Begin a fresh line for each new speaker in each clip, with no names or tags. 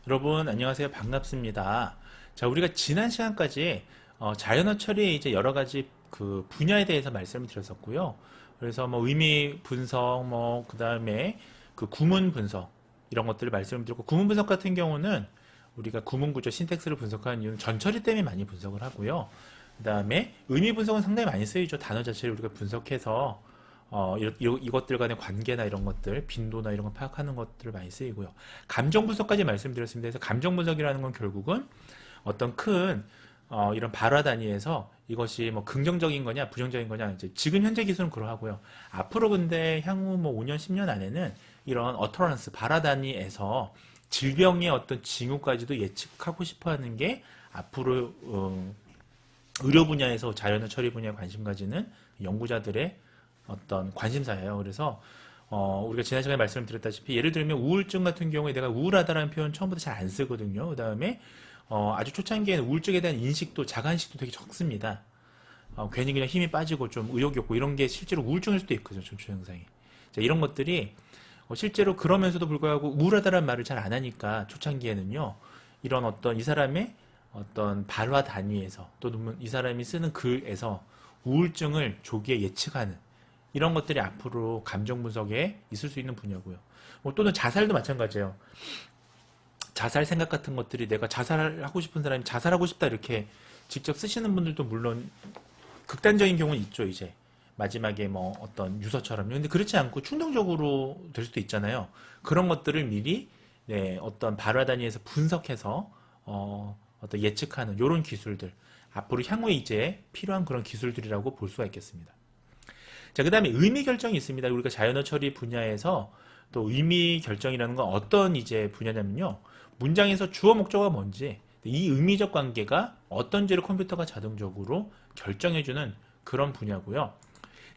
여러분 안녕하세요. 반갑습니다. 자, 우리가 지난 시간까지 자연어 처리의 이제 여러 가지 그 분야에 대해서 말씀을 드렸었고요. 그래서 뭐 의미 분석, 뭐 그다음에 그 구문 분석 이런 것들을 말씀을 드렸고, 구문 분석 같은 경우는 우리가 구문 구조 신텍스를 분석하는 이유는 전처리 때문에 많이 분석을 하고요. 그다음에 의미 분석은 상당히 많이 쓰이죠. 단어 자체를 우리가 분석해서 이것들 간의 관계나 이런 것들, 빈도나 이런 걸 파악하는 것들을 많이 쓰이고요. 감정 분석까지 말씀드렸습니다. 그래서 감정 분석이라는 건 결국은 어떤 큰 이런 발화 단위에서 이것이 뭐 긍정적인 거냐 부정적인 거냐, 이제 지금 현재 기술은 그러하고요. 앞으로 근데 향후 뭐 5년 10년 안에는 이런 어터런스 발화 단위에서 질병의 어떤 징후까지도 예측하고 싶어 하는 게 앞으로 의료 분야에서 자연어 처리 분야에 관심 가지는 연구자들의 어떤 관심사예요. 그래서 우리가 지난 시간에 말씀을 드렸다시피, 예를 들면 우울증 같은 경우에 내가 우울하다라는 표현 처음부터 잘 안 쓰거든요. 그 다음에 아주 초창기에는 우울증에 대한 인식도, 자간식도 되게 적습니다. 괜히 그냥 힘이 빠지고 좀 의욕이 없고 이런 게 실제로 우울증일 수도 있거든요. 전투 증상이. 자, 이런 것들이 실제로 그러면서도 불구하고 우울하다라는 말을 잘 안 하니까 초창기에는요, 이런 어떤 이 사람의 어떤 발화 단위에서, 또는 이 사람이 쓰는 글에서 우울증을 조기에 예측하는 이런 것들이 앞으로 감정 분석에 있을 수 있는 분야고요. 또는 자살도 마찬가지예요. 자살 생각 같은 것들이, 내가 자살하고 싶은 사람이 자살하고 싶다 이렇게 직접 쓰시는 분들도 물론 극단적인 경우는 있죠. 이제 마지막에 뭐 어떤 유서처럼요. 근데 그렇지 않고 충동적으로 될 수도 있잖아요. 그런 것들을 미리 어떤 발화 단위에서 분석해서 어떤 예측하는 이런 기술들, 앞으로 향후에 이제 필요한 그런 기술들이라고 볼 수가 있겠습니다. 자, 그 다음에 의미 결정이 있습니다. 우리가 자연어 처리 분야에서 또 의미 결정이라는 건 어떤 이제 분야냐면요, 문장에서 주어 목적어가 뭔지, 이 의미적 관계가 어떤지를 컴퓨터가 자동적으로 결정해주는 그런 분야고요.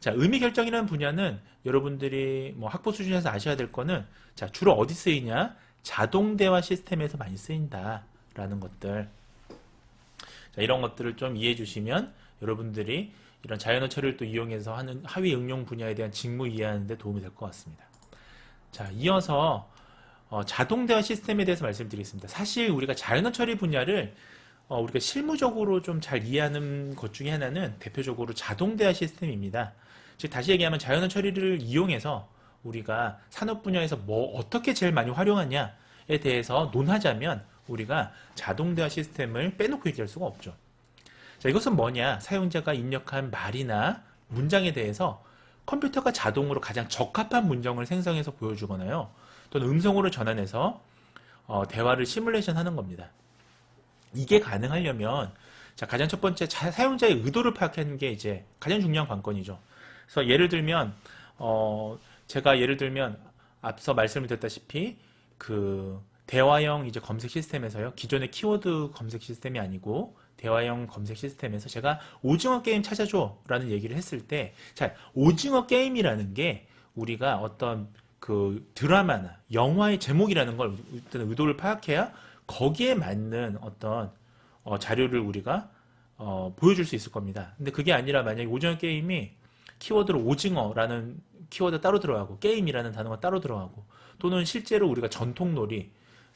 자, 의미 결정이라는 분야는 여러분들이 뭐 학부 수준에서 아셔야 될 거는, 자, 주로 어디 쓰이냐? 자동 대화 시스템에서 많이 쓰인다라는 것들. 자, 이런 것들을 좀 이해해 주시면 여러분들이 이런 자연어 처리를 또 이용해서 하는 하위 응용 분야에 대한 직무 이해하는 데 도움이 될 것 같습니다. 자, 이어서 자동 대화 시스템에 대해서 말씀드리겠습니다. 사실 우리가 자연어 처리 분야를 우리가 실무적으로 좀 잘 이해하는 것 중에 하나는 대표적으로 자동 대화 시스템입니다. 즉 다시 얘기하면 자연어 처리를 이용해서 우리가 산업 분야에서 뭐 어떻게 제일 많이 활용하냐에 대해서 논하자면, 우리가 자동 대화 시스템을 빼놓고 얘기할 수가 없죠. 자, 이것은 뭐냐? 사용자가 입력한 말이나 문장에 대해서 컴퓨터가 자동으로 가장 적합한 문장을 생성해서 보여주거나요, 또는 음성으로 전환해서 대화를 시뮬레이션 하는 겁니다. 이게 가능하려면, 자, 가장 첫 번째, 사용자의 의도를 파악하는 게 이제 가장 중요한 관건이죠. 그래서 예를 들면 제가 예를 들면 앞서 말씀을 드렸다시피 그 대화형 이제 검색 시스템에서요, 기존의 키워드 검색 시스템이 아니고 대화형 검색 시스템에서 제가 오징어 게임 찾아줘 라는 얘기를 했을 때, 자, 오징어 게임이라는 게 우리가 어떤 그 드라마나 영화의 제목이라는 걸 일단 의도를 파악해야 거기에 맞는 어떤 자료를 우리가 보여줄 수 있을 겁니다. 근데 그게 아니라, 만약에 오징어 게임이 키워드로 오징어라는 키워드 따로 들어가고 게임이라는 단어가 따로 들어가고, 또는 실제로 우리가 전통놀이,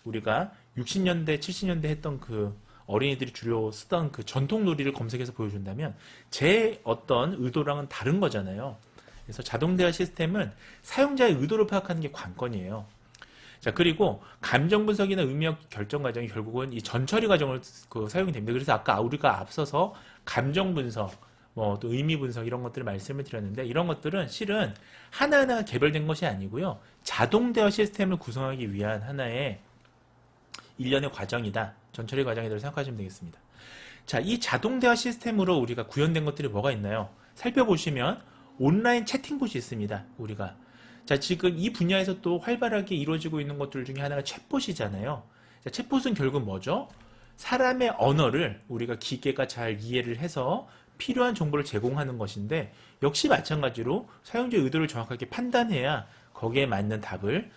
우리가 60년대 70년대 했던 그 어린이들이 주로 쓰던 그 전통놀이를 검색해서 보여준다면 제 어떤 의도랑은 다른 거잖아요. 그래서 자동 대화 시스템은 사용자의 의도를 파악하는 게 관건이에요. 자, 그리고 감정 분석이나 의미학 결정 과정이 결국은 이 전처리 과정을 사용이 됩니다. 그래서 아까 우리가 앞서서 감정 분석, 뭐 또 의미 분석 이런 것들을 말씀을 드렸는데, 이런 것들은 실은 하나하나 개별된 것이 아니고요, 자동 대화 시스템을 구성하기 위한 하나의 일련의 과정이다, 전처리 과정이라고 생각하시면 되겠습니다. 자, 이 자동 대화 시스템으로 우리가 구현된 것들이 뭐가 있나요? 살펴보시면 온라인 채팅봇이 있습니다. 우리가, 자, 지금 이 분야에서 또 활발하게 이루어지고 있는 것들 중에 하나가 챗봇이잖아요. 자, 챗봇은 결국 뭐죠? 사람의 언어를 우리가 기계가 잘 이해를 해서 필요한 정보를 제공하는 것인데, 역시 마찬가지로 사용자의 의도를 정확하게 판단해야 거기에 맞는 답을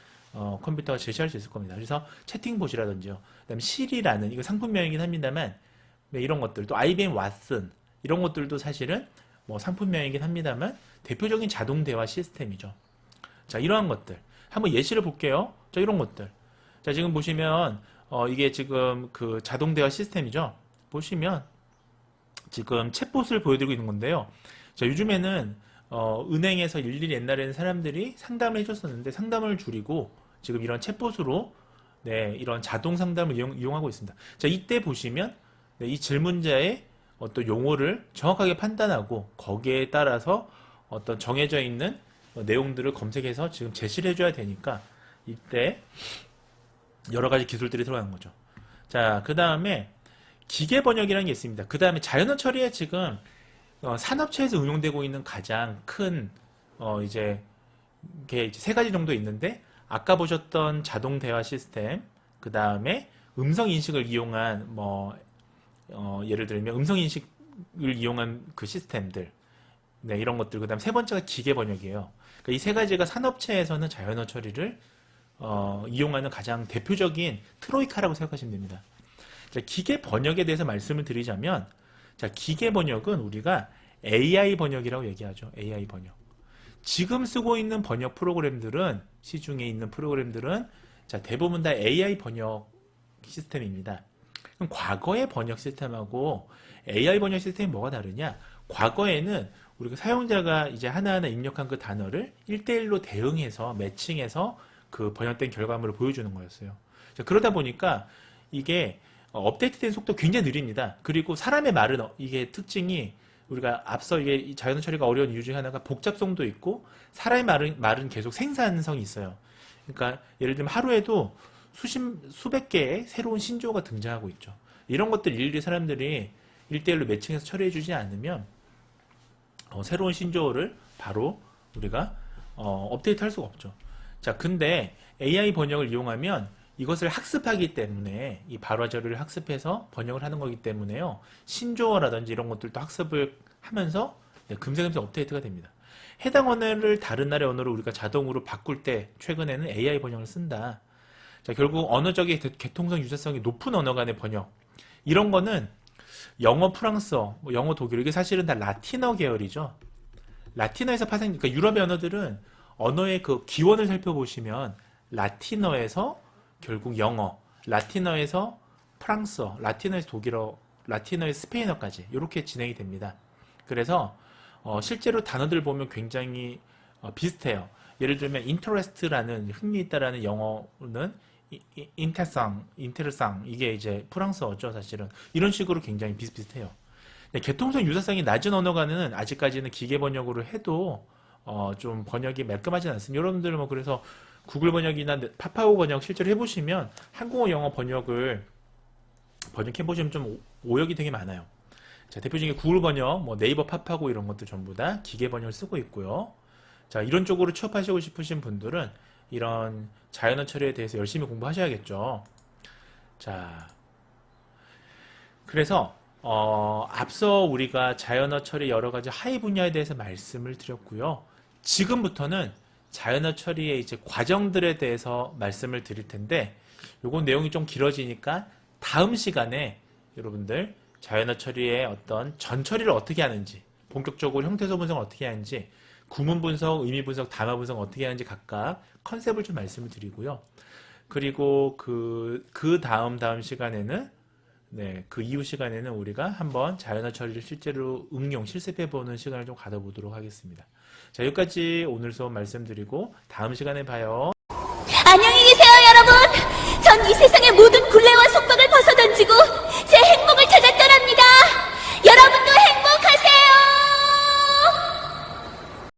컴퓨터가 제시할 수 있을 겁니다. 그래서 채팅봇이라든지요, 그다음에 시리라는, 이거 상품명이긴 합니다만, 이런 것들, 또 IBM 왓슨 이런 것들도 사실은 뭐 상품명이긴 합니다만 대표적인 자동 대화 시스템이죠. 자, 이러한 것들 한번 예시를 볼게요. 자, 이런 것들, 자, 지금 보시면 이게 지금 그 자동 대화 시스템이죠. 보시면 지금 챗봇을 보여드리고 있는 건데요. 자, 요즘에는 은행에서 일일이 옛날에는 사람들이 상담을 해줬었는데 상담을 줄이고 지금 이런 챗봇으로 네, 이런 자동 상담을 이용하고 있습니다. 자, 이때 보시면 네, 이 질문자의 어떤 용어를 정확하게 판단하고 거기에 따라서 어떤 정해져 있는 내용들을 검색해서 지금 제시를 해줘야 되니까 이때 여러 가지 기술들이 들어가는 거죠. 자, 그 다음에 기계 번역이라는 게 있습니다. 그 다음에 자연어 처리에 지금 산업체에서 응용되고 있는 가장 큰 이제 이게 세 가지 정도 있는데 아까 보셨던 자동 대화 시스템, 그 다음에 음성 인식을 이용한 예를 들면 음성 인식을 이용한 그 시스템들, 네, 이런 것들. 그 다음 세 번째가 기계 번역이에요. 그러니까 이 세 가지가 산업체에서는 자연어 처리를 이용하는 가장 대표적인 트로이카라고 생각하시면 됩니다. 자, 기계 번역에 대해서 말씀을 드리자면, 자, 기계 번역은 우리가 AI 번역이라고 얘기하죠. AI 번역. 지금 쓰고 있는 번역 프로그램들은, 시중에 있는 프로그램들은, 자, 대부분 다 AI 번역 시스템입니다. 그럼 과거의 번역 시스템하고 AI 번역 시스템이 뭐가 다르냐? 과거에는 우리가 사용자가 이제 하나하나 입력한 그 단어를 1대1로 대응해서 매칭해서 그 번역된 결과물을 보여주는 거였어요. 자, 그러다 보니까 이게 업데이트된 속도 굉장히 느립니다. 그리고 사람의 말은 이게 특징이 우리가 앞서 이게 자연어 처리가 어려운 이유 중에 하나가 복잡성도 있고 사람의 말은 계속 생산성이 있어요. 그러니까 예를 들면 하루에도 수백 개의 새로운 신조어가 등장하고 있죠. 이런 것들 일일이 사람들이 1대1로 매칭해서 처리해주지 않으면 새로운 신조어를 바로 우리가 업데이트 할 수가 없죠. 자, 근데 AI 번역을 이용하면 이것을 학습하기 때문에 이 발화 자료를 학습해서 번역을 하는 거기 때문에요. 신조어라든지 이런 것들도 학습을 하면서 금세금세 업데이트가 됩니다. 해당 언어를 다른 나라의 언어로 우리가 자동으로 바꿀 때 최근에는 AI 번역을 쓴다. 자, 결국 언어적인 개통성 유사성이 높은 언어 간의 번역. 이런 거는 영어 프랑스어, 영어 독일어, 이게 사실은 다 라틴어 계열이죠. 라틴어에서 파생, 그러니까 유럽의 언어들은 언어의 그 기원을 살펴보시면 라틴어에서 결국 영어, 라틴어에서 프랑스어, 라틴어에서 독일어, 라틴어에서 스페인어까지 이렇게 진행이 됩니다. 그래서 실제로 단어들 보면 굉장히 비슷해요. 예를 들면 interest라는 흥미있다라는 영어는 인테르상 이게 이제 프랑스어죠. 사실은 이런 식으로 굉장히 비슷비슷해요. 개통성 유사성이 낮은 언어가는 아직까지는 기계 번역으로 해도 좀 번역이 매끈하지 않습니다. 여러분들 그래서 구글 번역이나 파파고 번역 실제로 해보시면 한국어 영어 번역을 번역해보시면 좀 오역이 되게 많아요. 자, 대표적인 구글 번역, 네이버 파파고 이런 것들 전부 다 기계 번역을 쓰고 있고요. 자, 이런 쪽으로 취업하시고 싶으신 분들은 이런 자연어 처리에 대해서 열심히 공부하셔야겠죠. 자, 그래서 앞서 우리가 자연어 처리 여러 가지 하위 분야에 대해서 말씀을 드렸고요. 지금부터는 자연어 처리의 이제 과정들에 대해서 말씀을 드릴 텐데, 요건 내용이 좀 길어지니까 다음 시간에 여러분들 자연어 처리의 어떤 전 처리를 어떻게 하는지, 본격적으로 형태소 분석을 어떻게 하는지, 구문 분석, 의미 분석, 담화 분석 어떻게 하는지 각각 컨셉을 좀 말씀을 드리고요. 그리고 그 다음 시간에는 그 이후 시간에는 우리가 한번 자연어 처리를 실제로 응용, 실습해보는 시간을 좀 가져보도록 하겠습니다. 자, 여기까지 오늘 수업 말씀드리고 다음 시간에 봐요.
안녕히 계세요, 여러분. 전 이 세상의 모든 굴레와 속박을